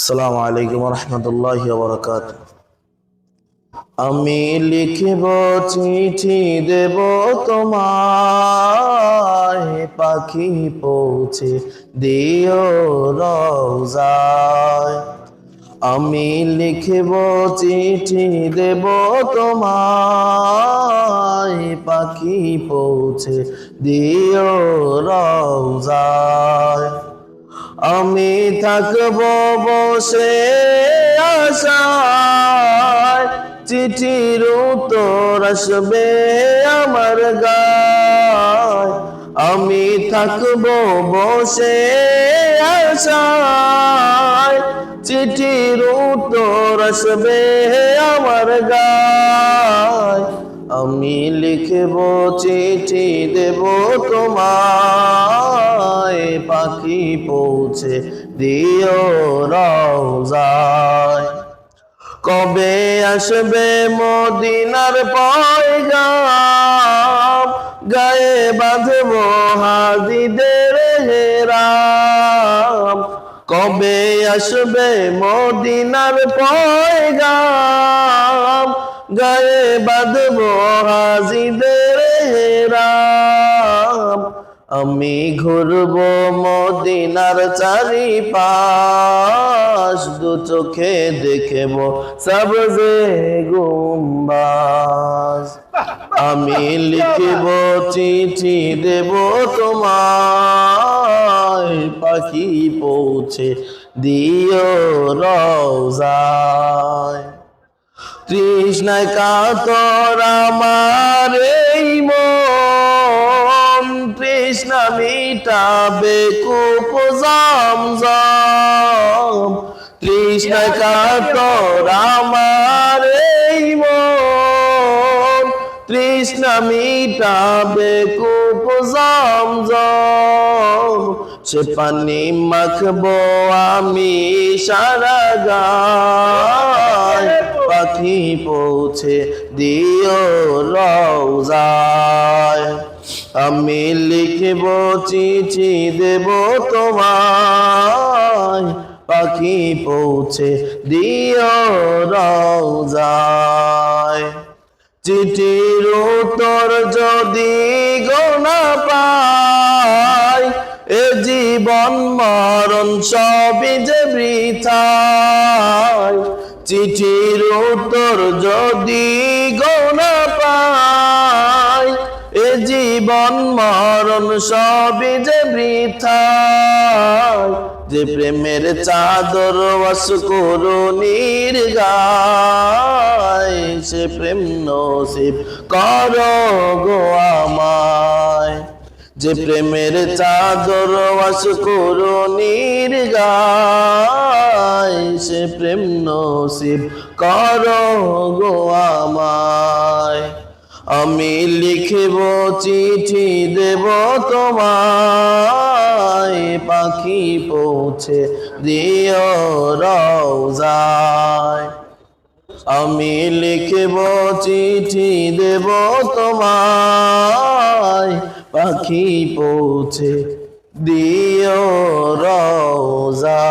আসসালামু আলাইকুম রহমতুল্লাহি ওয়া বারাকাতুহু। আমি লিখিব চিঠি দেব তোমায়, পাখি পৌঁছে দিও রওজায়। আমি লিখিব চিঠি দেব তোমায়, পাখি পৌঁছে দিও রওজায়। আমি থাকব বসে আশায়, চিঠির উত্তর আসবে আমার গায়। আমি থাকব বসে আশায়, চিঠির উত্তর আসবে আমার গায়। আমি লিখব চিঠি দেব তোমায়, পাখি পৌঁছে দিও রওজায়। কবে আসবে মদিনার পয়গাম, গায়ে বাঁধব হাজিদের হেরাম। কবে আসবে মদিনার পয়গাম, গায়ে বাঁধব হাজিদের হেরাম। আমি ঘুরব মদিনার চারিপাশ, দু চোখে দেখব সবজে গুম্বাজ। আমি লিখব চিঠি দেব তোমায়, পাখি পৌঁছে দিও রওজায়। তৃষ্ণায় কাতর আমার এই মন, তৃষ্ণা মিটাবে কূপ জমজম। তৃষ্ণায় কাতর আমার এই মন, তৃষ্ণা মিটাবে কূপ জমজম। সে পানি মাখবো আমি সারা গায়, পাখি পৌঁছে দিও রওজায়। আমি লিখব চিঠি দেব তোমায়, পাখি পৌঁছে দিও রওজায়। চিঠির উত্তর যদি গোনা পাই, এ জীবন মরণ সবই যে বৃথায়। চিঠির উত্তর যদি গোনা পাই, এ জীবন মরণ সবই যে বৃথায়। যে প্রেমের চাদর অস্করুণীর গায়, সে প্রেম নসিব করো গো আমায়। যে প্রেমের চাদর অস্করুণীর গায়, সে প্রেম নসিব করো গো আমায়। আমি লিখব চিঠি দেব তোমায়, পাখি পৌঁছে দিও রওজায়। আমি লিখব চিঠি দেব তোমায়, পাখি পৌঁছে দিও রওজায়।